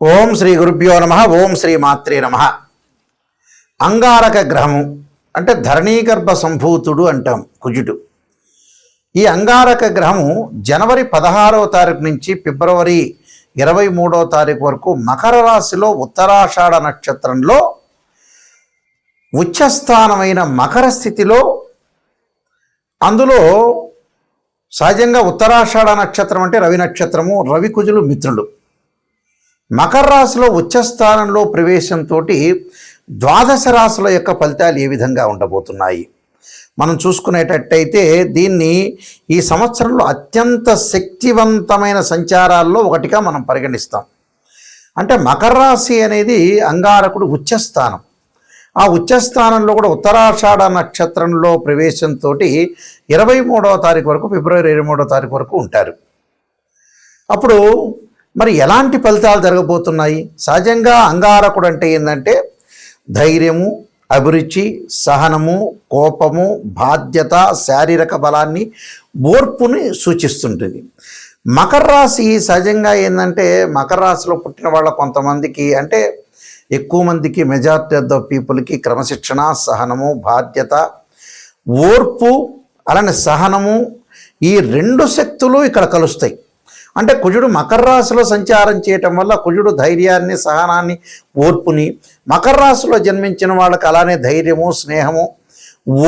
ఓం శ్రీ గురుభ్యో నమ. ఓం శ్రీ మాత్రే నమ. అంగారక గ్రహము అంటే ధరణీగర్భ సంభూతుడు అంటాం కుజుడు. ఈ అంగారక గ్రహము జనవరి 16వ తారీఖు నుంచి ఫిబ్రవరి 23వ తారీఖు వరకు మకర రాశిలో ఉత్తరాషాఢ నక్షత్రంలో ఉచ్చస్థానమైన మకర స్థితిలో, అందులో సహజంగా ఉత్తరాషాఢ నక్షత్రం అంటే రవి నక్షత్రము, రవి కుజులు మిత్రులు. మకర రాశిలో ఉచ్చస్థానంలో ప్రవేశంతో ద్వాదశ రాశుల యొక్క ఫలితాలు ఏ విధంగా ఉండబోతున్నాయి మనం చూసుకునేటట్టయితే, దీన్ని ఈ సంవత్సరంలో అత్యంత శక్తివంతమైన సంచారాల్లో ఒకటిగా మనం పరిగణిస్తాం. అంటే మకర రాశి అనేది అంగారకుడు ఉచ్చస్థానం. ఆ ఉచ్చస్థానంలో కూడా ఉత్తరాషాఢ నక్షత్రంలో ప్రవేశంతో 23వ తారీఖు వరకు, ఫిబ్రవరి 23వ తారీఖు వరకు ఉంటారు. అప్పుడు మరి ఎలాంటి ఫలితాలు జరగబోతున్నాయి? సహజంగా అంగారకుడు అంటే ఏంటంటే ధైర్యము, అభిరుచి, సహనము, కోపము, బాధ్యత, శారీరక బలాన్ని, ఓర్పుని సూచిస్తుంటుంది. మకర రాశి సహజంగా ఏంటంటే మకర రాశిలో పుట్టిన వాళ్ళ కొంతమందికి, అంటే ఎక్కువ మందికి, మెజారిటీ ఆఫ్ ద పీపుల్కి క్రమశిక్షణ, సహనము, బాధ్యత, ఓర్పు, అలానే సహనము, ఈ రెండు శక్తులు ఇక్కడ కలుస్తాయి. అంటే కుజుడు మకర రాశిలో సంచారం చేయటం వల్ల కుజుడు ధైర్యాన్ని, సహనాన్ని, ఓర్పుని, మకర రాశిలో జన్మించిన వాళ్ళకి అలానే ధైర్యము, స్నేహము,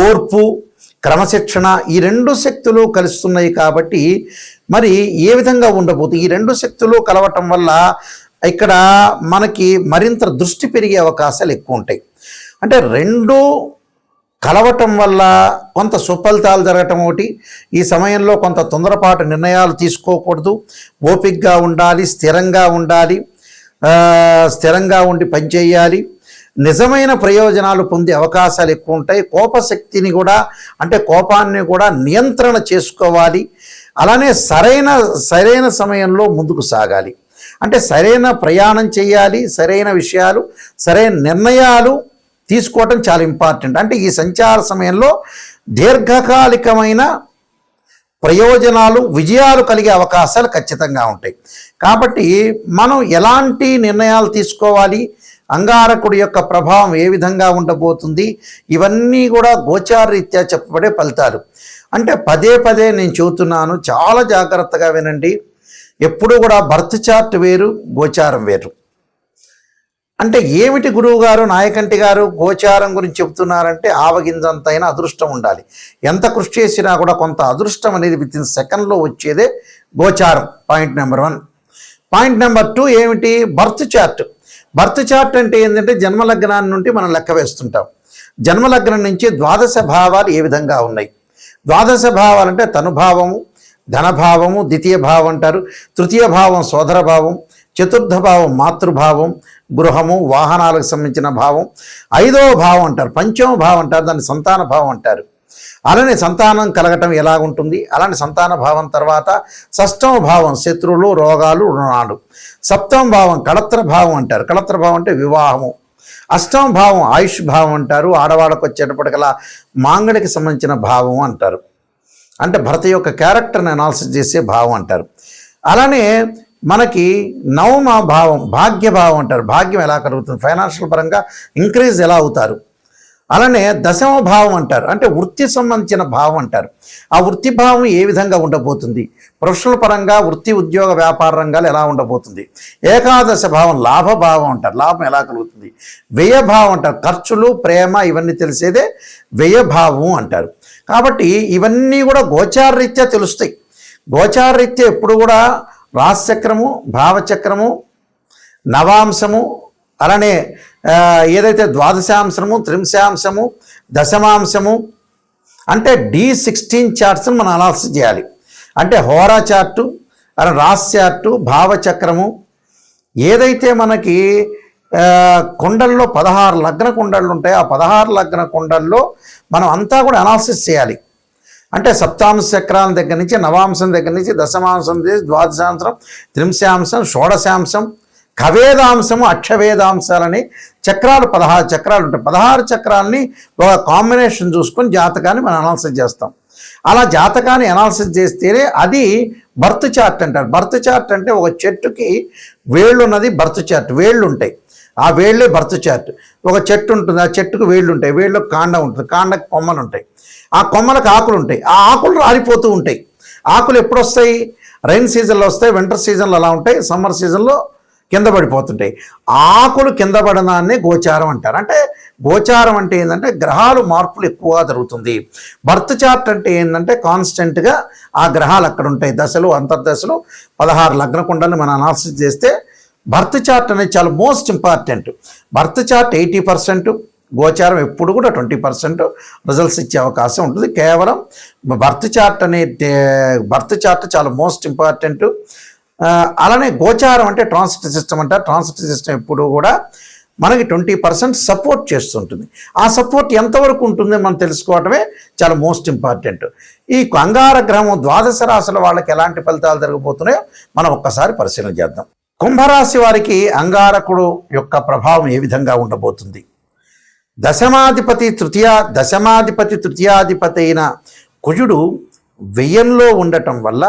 ఓర్పు, క్రమశిక్షణ, ఈ రెండు శక్తులు కలుస్తున్నాయి. కాబట్టి మరి ఏ విధంగా ఉండబోతుంది? ఈ రెండు శక్తులు కలవటం వల్ల ఇక్కడ మనకి మరింత దృష్టి పెరిగే అవకాశాలు ఎక్కువ ఉంటాయి. అంటే రెండు కలవటం వల్ల కొంత సుఫలితాలు జరగటం ఒకటి. ఈ సమయంలో కొంత తొందరపాటు నిర్ణయాలు తీసుకోకూడదు, ఓపికగా ఉండాలి, స్థిరంగా ఉండాలి, స్థిరంగా ఉండి పనిచేయాలి. నిజమైన ప్రయోజనాలు పొందే అవకాశాలు ఎక్కువ ఉంటాయి. కోపశక్తిని కూడా, అంటే కోపాన్ని కూడా నియంత్రణ చేసుకోవాలి. అలానే సరైన సమయంలో ముందుకు సాగాలి. అంటే సరైన ప్రయాణం చేయాలి, సరైన విషయాలు, సరైన నిర్ణయాలు తీసుకోవటం చాలా ఇంపార్టెంట్. అంటే ఈ సంచార సమయంలో దీర్ఘకాలికమైన ప్రయోజనాలు, విజయాలు కలిగే అవకాశాలు ఖచ్చితంగా ఉంటాయి. కాబట్టి మనం ఎలాంటి నిర్ణయాలు తీసుకోవాలి, అంగారకుడి యొక్క ప్రభావం ఏ విధంగా ఉండబోతుంది, ఇవన్నీ కూడా గోచారరీత్యా చెప్పబడే ఫలితాలు. అంటే పదే పదే నేను చెబుతున్నాను, చాలా జాగ్రత్తగా వినండి. ఎప్పుడు కూడా బర్త్ చార్ట్ వేరు, గోచారం వేరు. అంటే ఏమిటి గురువు గారు, నాయకంటి గారు గోచారం గురించి చెబుతున్నారంటే, ఆవగింజంతైనా అదృష్టం ఉండాలి. ఎంత కృషి చేసినా కూడా కొంత అదృష్టం అనేది వితిన్ సెకండ్లో వచ్చేదే గోచారం. Point number 1. పాయింట్ నెంబర్ 2 ఏమిటి? Birth chart. బర్త్ చార్ట్ అంటే ఏంటంటే జన్మలగ్నాన్ని నుండి మనం లెక్క వేస్తుంటాం. జన్మలగ్నం నుంచి ద్వాదశ భావాలు ఏ విధంగా ఉన్నాయి. ద్వాదశ భావాలు అంటే తనుభావము, ధనభావము, ద్వితీయ భావం అంటారు, తృతీయ భావం సోదర భావం, చతుర్థ భావం మాతృభావం, గృహము, వాహనాలకు సంబంధించిన భావం, 5వ భావం అంటారు, పంచమ భావం అంటారు, దాన్ని సంతాన భావం అంటారు. అలానే సంతానం కలగటం ఎలాగుంటుంది, అలానే సంతాన భావం తర్వాత 6వ భావం శత్రువులు, రోగాలు, రుణాలు, 7వ భావం కళత్ర భావం అంటారు. కళత్ర భావం అంటే వివాహము, 8వ భావం ఆయుష్ భావం అంటారు. ఆడవాళ్ళకు వచ్చేటప్పటికలా మాంగళికి సంబంధించిన భావం అంటారు. అంటే భర్త యొక్క క్యారెక్టర్ని అనాలిసిస్ చేసే భావం అంటారు. అలానే మనకి 9వ భావం భాగ్యభావం అంటారు. భాగ్యం ఎలా కలుగుతుంది, ఫైనాన్షియల్ పరంగా ఇంక్రీజ్ ఎలా అవుతారు. అలానే 10వ భావం అంటారు, అంటే వృత్తి సంబంధించిన భావం అంటారు. ఆ వృత్తి భావం ఏ విధంగా ఉండబోతుంది, ప్రొఫెషనల్ పరంగా వృత్తి, ఉద్యోగ, వ్యాపార రంగాలు ఎలా ఉండబోతుంది. 11వ భావం లాభభావం అంటారు, లాభం ఎలా కలుగుతుంది. వ్యయభావం అంటారు, ఖర్చులు, ప్రేమ, ఇవన్నీ తెలిసేదే వ్యయభావం అంటారు. కాబట్టి ఇవన్నీ కూడా గోచారరీత్యా తెలుస్తాయి. గోచారరీత్యా ఎప్పుడు కూడా రాశిచక్రము, భావచక్రము, నవాంశము, అలానే ఏదైతే ద్వాదశాంశము, త్రింశాంశము, దశమాంశము, అంటే D16 చార్ట్స్ని మనం అనాలిసిస్ చేయాలి. అంటే హోరా చార్టు, అలా రాశి చార్టు, భావచక్రము, ఏదైతే మనకి కుండల్లో 16 లగ్న కుండళ్ళు ఉంటాయి, ఆ 16 లగ్న కుండల్లో మనం అంతా కూడా అనాలిసిస్ చేయాలి. అంటే సప్తాంశ చక్రాల దగ్గర నుంచి, నవాంశం దగ్గర నుంచి, దశమాంశం, ద్వాదశాంశం, త్రింశాంశం, షోడశాంశం, కవేదాంశము, అక్షవేదాంశాలని చక్రాలు 16 చక్రాలు ఉంటాయి. 16 చక్రాలని ఒక కాంబినేషన్ చూసుకొని జాతకాన్ని మనం అనాలిసిస్ చేస్తాం. అలా జాతకాన్ని అనాలిసిస్ చేస్తేనే అది బర్త్ చార్ట్ అంటారు. బర్త్ చార్ట్ అంటే ఒక చెట్టుకి వేళ్ళు ఉన్నది బర్త్ చార్ట్, వేళ్ళు ఉంటాయి, ఆ వేళ్ళే బర్త్ చార్ట్. ఒక చెట్టు ఉంటుంది, ఆ చెట్టుకు వేళ్ళు ఉంటాయి, వేళ్ళకు కాండం ఉంటుంది, కాండకు కొమ్మలు ఉంటాయి, ఆ కొమ్మలకు ఆకులు ఉంటాయి, ఆ ఆకులు రాలిపోతూ ఉంటాయి. ఆకులు ఎప్పుడు వస్తాయి? రైన్ సీజన్లో వస్తాయి, వింటర్ సీజన్లో అలా ఉంటాయి, సమ్మర్ సీజన్లో కింద పడిపోతుంటాయి. ఆకులు కింద పడడాన్ని గోచారం అంటారు. అంటే గోచారం అంటే ఏంటంటే గ్రహాలు మార్పులు ఎక్కువగా జరుగుతుంది. బర్త్ చార్ట్ అంటే ఏంటంటే కాన్స్టెంట్గా ఆ గ్రహాలు అక్కడ ఉంటాయి, దశలు అంతర్దశలు 16 లగ్న కుండల్ని మనం అనాలిసిస్ చేస్తే బర్త్ చార్ట్ అనేది చాలా మోస్ట్ ఇంపార్టెంట్. బర్త్ చార్ట్ 80%, గోచారం ఎప్పుడు కూడా 20% రిజల్ట్స్ ఇచ్చే అవకాశం ఉంటుంది. కేవలం బర్త్ చార్ట్ చాలా మోస్ట్ ఇంపార్టెంట్. అలానే గోచారం అంటే ట్రాన్సిట్ సిస్టమ్ అంటారు. ట్రాన్సిట్ సిస్టమ్ ఎప్పుడు కూడా మనకి 20% సపోర్ట్ చేస్తుంటుంది. ఆ సపోర్ట్ ఎంతవరకు ఉంటుందో మనం తెలుసుకోవటమే చాలా మోస్ట్ ఇంపార్టెంట్. ఈ అంగారగ్రహం ద్వాదశ రాశుల వాళ్ళకి ఎలాంటి ఫలితాలు జరగబోతున్నాయో మనం ఒక్కసారి పరిశీలన చేద్దాం. కుంభరాశి వారికి అంగారకుడు యొక్క ప్రభావం ఏ విధంగా ఉండబోతుంది? దశమాధిపతి తృతీయాధిపతి అయిన కుజుడు వ్యయంలో ఉండటం వల్ల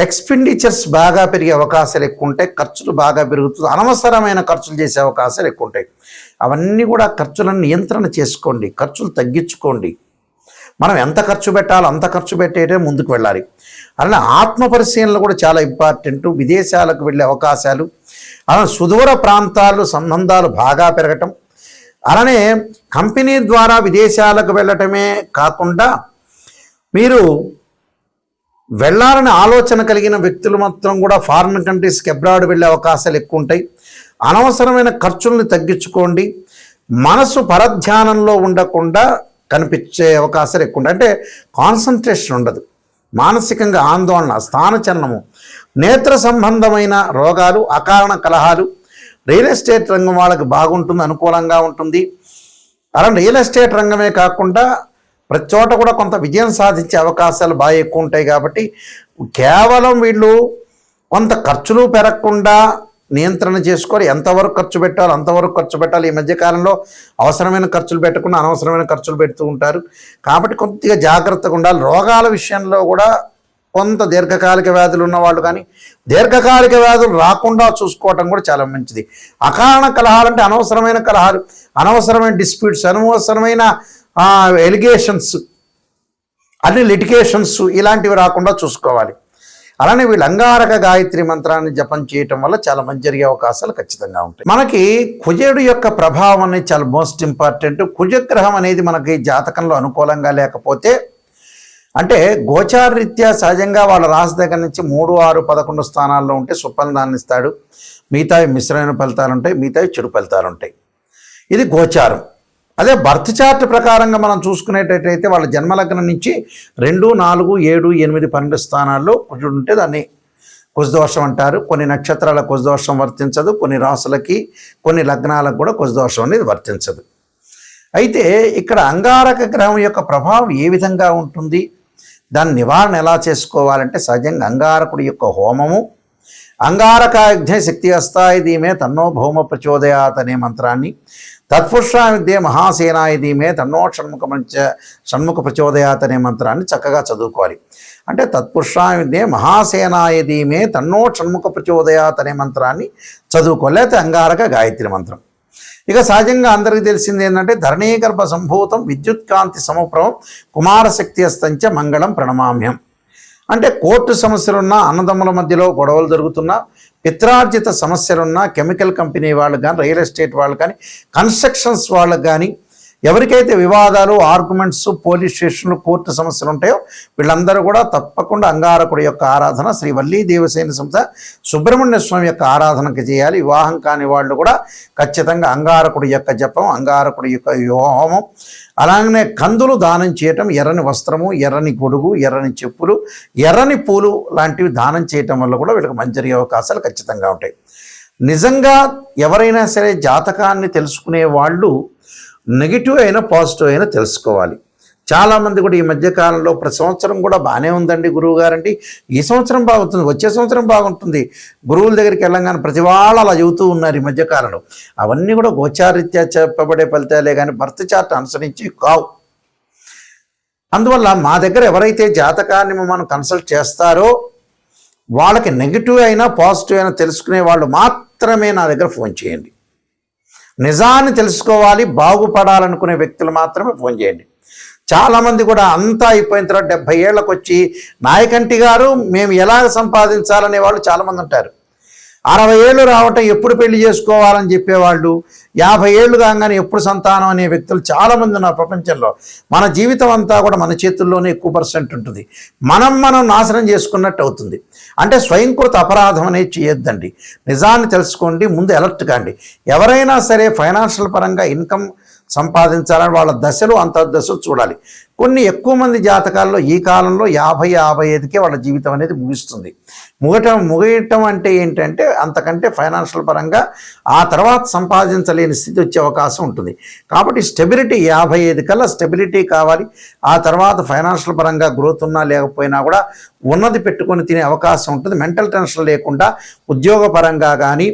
ఎక్స్పెండిచర్స్ బాగా పెరిగే అవకాశాలు ఎక్కువ ఉంటాయి, ఖర్చులు బాగా పెరుగుతుంది, అనవసరమైన ఖర్చులు చేసే అవకాశాలు ఎక్కువ ఉంటాయి. అవన్నీ కూడా ఖర్చులను నియంత్రణ చేసుకోండి, ఖర్చులు తగ్గించుకోండి. మనం ఎంత ఖర్చు పెట్టాలో అంత ఖర్చు పెట్టేటే ముందుకు వెళ్ళాలి. అలానే ఆత్మ పరిశీలనలు కూడా చాలా ఇంపార్టెంట్. విదేశాలకు వెళ్ళే అవకాశాలు, అలా సుదూర ప్రాంతాలు సంబంధాలు బాగా పెరగటం, అలానే కంపెనీ ద్వారా విదేశాలకు వెళ్ళటమే కాకుండా మీరు వెళ్ళాలని ఆలోచన కలిగిన వ్యక్తులు మాత్రం కూడా ఫారిన్ కంట్రీస్కి అబ్రాడ్ వెళ్ళే అవకాశాలు ఎక్కువ ఉంటాయి. అనవసరమైన ఖర్చుల్ని తగ్గించుకోండి. మనసు పరధ్యానంలో ఉండకుండా కనిపించే అవకాశాలు ఎక్కువ ఉంటాయి. అంటే కాన్సన్ట్రేషన్ ఉండదు, మానసికంగా ఆందోళన, స్థానచలనము, నేత్ర సంబంధమైన రోగాలు, అకారణ కలహాలు. రియల్ ఎస్టేట్ రంగం వాళ్ళకి బాగుంటుంది, అనుకూలంగా ఉంటుంది. అలా రియల్ ఎస్టేట్ రంగమే కాకుండా ప్రతి చోట కూడా కొంత విజయం సాధించే అవకాశాలు బాగా ఎక్కువ ఉంటాయి. కాబట్టి కేవలం వీళ్ళు కొంత ఖర్చులు పెరగకుండా నియంత్రణ చేసుకొని ఎంతవరకు ఖర్చు పెట్టాలో అంతవరకు ఖర్చు పెట్టాలి. ఈ మధ్యకాలంలో అవసరమైన ఖర్చులు పెట్టకుండా అనవసరమైన ఖర్చులు పెడుతూ ఉంటారు. కాబట్టి కొద్దిగా జాగ్రత్తగా ఉండాలి. రోగాల విషయంలో కూడా కొంత దీర్ఘకాలిక వ్యాధులు ఉన్నవాళ్ళు కానీ దీర్ఘకాలిక వ్యాధులు రాకుండా చూసుకోవటం కూడా చాలా మంచిది. అకారణ కలహాలు అంటే అనవసరమైన కలహాలు, అనవసరమైన డిస్ప్యూట్స్, అనవసరమైన ఎలిగేషన్స్, అన్ని లిటిగేషన్స్ ఇలాంటివి రాకుండా చూసుకోవాలి. అలానే వీళ్ళు అంగారక గాయత్రి మంత్రాన్ని జపం చేయటం వల్ల చాలా మంచి జరిగే అవకాశాలు ఖచ్చితంగా ఉంటాయి. మనకి కుజుడు యొక్క ప్రభావం అనేది చాలా మోస్ట్ ఇంపార్టెంట్. కుజగ్రహం అనేది మనకి జాతకంలో అనుకూలంగా లేకపోతే, అంటే గోచారరీత్యా సహజంగా వాళ్ళ రాశి దగ్గర నుంచి 3, 6, 11 స్థానాల్లో ఉంటే సుఫలితాన్ని ఇస్తాడు. మిగతావి మిశ్రమైన ఫలితాలు ఉంటాయి, మిగతావి చెడు ఫలితాలు ఉంటాయి. ఇది గోచారం. అదే బర్త్ చార్ట్ ప్రకారంగా మనం చూసుకునేటట్టయితే వాళ్ళ జన్మలగ్నం నుంచి 2, 4, 7, 8, 12 స్థానాల్లో కుజుడు ఉంటే దాన్ని కుజదోషం అంటారు. కొన్ని నక్షత్రాల కుజదోషం వర్తించదు, కొన్ని రాసులకి కొన్ని లగ్నాలకు కూడా కుజదోషం అనేది వర్తించదు. అయితే ఇక్కడ అంగారక గ్రహం యొక్క ప్రభావం ఏ విధంగా ఉంటుంది, దాని నివారణ ఎలా చేసుకోవాలంటే సహజంగా అంగారకుడి యొక్క హోమము, అంగారకాగ్నే శక్తి అస్తాయి ధీమే తన్నో భౌమ ప్రచోదయాత్ అనే మంత్రాన్ని, తత్పురుషా విద్యే మహాసేనాయ ధీమే తన్నో షణ్ముఖ ప్రచోదయాత్ అనే మంత్రాన్ని చక్కగా చదువుకోవాలి. అంటే తత్పురుషా విద్యే మహాసేనాయ ధీమే తన్నో షణ్ముఖ ప్రచోదయాత్ అనే మంత్రాన్ని చదువుకోవాలి. లేకపోతే అంగారక గాయత్రి మంత్రం. ఇక సహజంగా అందరికీ తెలిసింది ఏంటంటే ధరణీగర్భ సంభూతం విద్యుత్కాంతి సమప్రభం కుమారశక్తి అస్తంచ మంగళం ప్రణమామ్యం. అంటే కోర్టు సమస్యలున్నా, అన్నదమ్ముల మధ్యలో గొడవలు జరుగుతున్నా, పిత్రార్జిత సమస్యలున్నా, కెమికల్ కంపెనీ వాళ్ళు కానీ, రియల్ ఎస్టేట్ వాళ్ళు కానీ, కన్స్ట్రక్షన్స్ వాళ్ళకి కానీ, ఎవరికైతే వివాదాలు, ఆర్గ్యుమెంట్స్, పోలీస్ స్టేషన్లు, కోర్టు సమస్యలు ఉంటాయో వీళ్ళందరూ కూడా తప్పకుండా అంగారకుడి యొక్క ఆరాధన, శ్రీ వల్లీ దేవసేన సంస్థ సుబ్రహ్మణ్య స్వామి యొక్క ఆరాధనకి చేయాలి. వివాహం కాని వాళ్ళు కూడా ఖచ్చితంగా అంగారకుడి యొక్క జపం, అంగారకుడి యొక్క హోమం, అలాగనే కందులు దానం చేయటం, ఎర్రని వస్త్రము, ఎర్రని గొడుగు, ఎర్రని చెప్పులు, ఎర్రని పూలు లాంటివి దానం చేయటం వల్ల కూడా వీళ్ళకి మంచి జరిగే అవకాశాలు ఖచ్చితంగా ఉంటాయి. నిజంగా ఎవరైనా సరే జాతకాన్ని తెలుసుకునే వాళ్ళు నెగిటివ్ అయినా పాజిటివ్ అయినా తెలుసుకోవాలి. చాలామంది కూడా ఈ మధ్యకాలంలో ప్రతి సంవత్సరం కూడా బాగానే ఉందండి గురువు గారండి, ఈ సంవత్సరం బాగుంటుంది, వచ్చే సంవత్సరం బాగుంటుంది, గురువుల దగ్గరికి వెళ్ళంగానే ప్రతి వాళ్ళు అలా చెబుతూ ఉన్నారు ఈ మధ్యకాలంలో. అవన్నీ కూడా గోచారీత్యా చెప్పబడే ఫలితాలే కానీ బర్త్ చార్ట్ అనుసరించి కావు. అందువల్ల మా దగ్గర ఎవరైతే జాతకాన్ని మనం కన్సల్ట్ చేస్తారో వాళ్ళకి నెగిటివ్ అయినా పాజిటివ్ అయినా తెలుసుకునే వాళ్ళు మాత్రమే నా దగ్గర ఫోన్ చేయండి. నిజాన్ని తెలుసుకోవాలి, బాగుపడాలనుకునే వ్యక్తులు మాత్రమే ఫోన్ చేయండి. చాలామంది కూడా అంతా అయిపోయిన తర్వాత 70 ఏళ్ళకు వచ్చి నాయకంటి గారు మేము ఎలాగ సంపాదించాలనే వాళ్ళు చాలామంది ఉంటారు. 60 ఏళ్ళు రావటం ఎప్పుడు పెళ్లి చేసుకోవాలని చెప్పేవాళ్ళు, 50 ఏళ్ళు కాగానే ఎప్పుడు సంతానం అనే వ్యక్తులు చాలామంది ఉన్నారు ప్రపంచంలో. మన జీవితం అంతా కూడా మన చేతుల్లోనే ఎక్కువ పర్సెంట్ ఉంటుంది. మనం నాశనం చేసుకున్నట్టు అవుతుంది. అంటే స్వయంకృత అపరాధం అనేది చేయొద్దండి. నిజాన్ని తెలుసుకోండి, ముందు అలర్ట్ కాండి. ఎవరైనా సరే ఫైనాన్షియల్ పరంగా ఇన్కమ్ సంపాదించాలని వాళ్ళ దశలు అంతర్దశలు చూడాలి. కొన్ని ఎక్కువ మంది జాతకాల్లో ఈ కాలంలో 50-55కే వాళ్ళ జీవితం అనేది ముగుస్తుంది. ముగియటం అంటే ఏంటంటే అంతకంటే ఫైనాన్షియల్ పరంగా ఆ తర్వాత సంపాదించలేని స్థితి వచ్చే అవకాశం ఉంటుంది. కాబట్టి స్టెబిలిటీ 55 కల్లా స్టెబిలిటీ కావాలి. ఆ తర్వాత ఫైనాన్షియల్ పరంగా గ్రోత్ ఉన్నా లేకపోయినా కూడా ఉన్నది పెట్టుకొని తినే అవకాశం ఉంటుంది. మెంటల్ టెన్షన్ లేకుండా ఉద్యోగపరంగా కానీ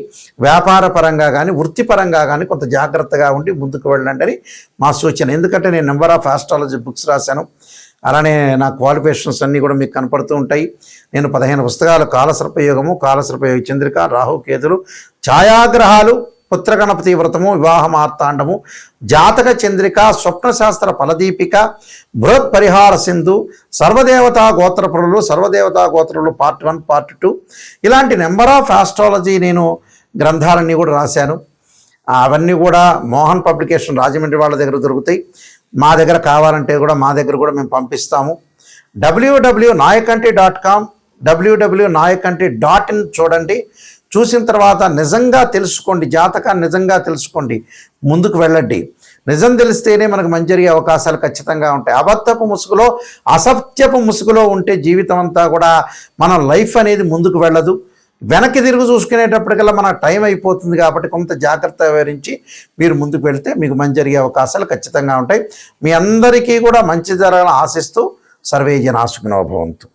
వ్యాపార పరంగా కానీ వృత్తిపరంగా కానీ కొంత జాగ్రత్తగా ఉండి ముందుకు వెళ్ళండి అని మా సూచన. ఎందుకంటే నేను నెంబర్ ఆఫ్ ఆస్ట్రాలజీ బుక్స్ రాశాను. అలానే నా క్వాలిఫికేషన్స్ అన్నీ కూడా మీకు కనపడుతూ ఉంటాయి. నేను 15 పుస్తకాలు, కాలసర్పయోగము, కాలసర్పయోగ చంద్రిక, రాహుకేతులు, ఛాయాగ్రహాలు, పుత్రగణపతి వ్రతము, వివాహ మార్తాండము, జాతక చంద్రిక, స్వప్నశాస్త్ర ఫలదీపిక, బృహత్ పరిహార సింధు, సర్వదేవతా గోత్రపురులు, సర్వదేవతా గోత్రులు పార్ట్ 1 పార్ట్ 2 ఇలాంటి నెంబర్ ఆఫ్ ఆస్ట్రాలజీ నేను గ్రంథాలన్నీ కూడా రాశాను. అవన్నీ కూడా మోహన్ పబ్లికేషన్ రాజమండ్రి వాళ్ళ దగ్గర దొరుకుతాయి. మా దగ్గర కావాలంటే కూడా మా దగ్గర కూడా మేము పంపిస్తాము. www.nayakanti.com, www.nayakanti.in చూడండి. చూసిన తర్వాత నిజంగా తెలుసుకోండి, జాతకాన్ని నిజంగా తెలుసుకోండి, ముందుకు వెళ్ళండి. నిజం తెలిస్తేనే మనకు మంచి జరిగే అవకాశాలు ఖచ్చితంగా ఉంటాయి. అబద్ధపు ముసుగులో, అసత్యపు ముసుగులో ఉంటే జీవితం అంతా కూడా మన లైఫ్ అనేది ముందుకు వెళ్ళదు. వెనక్కి తిరిగి చూసుకునేటప్పటికల్లా మన టైం అయిపోతుంది. కాబట్టి కొంత జాగ్రత్త వివరించి మీరు ముందుకు వెళ్తే మీకు మంచి జరిగే అవకాశాలు ఖచ్చితంగా ఉంటాయి. మీ అందరికీ కూడా మంచి జరగాలని ఆశిస్తూ సర్వే జనా సుఖినో భవంతు.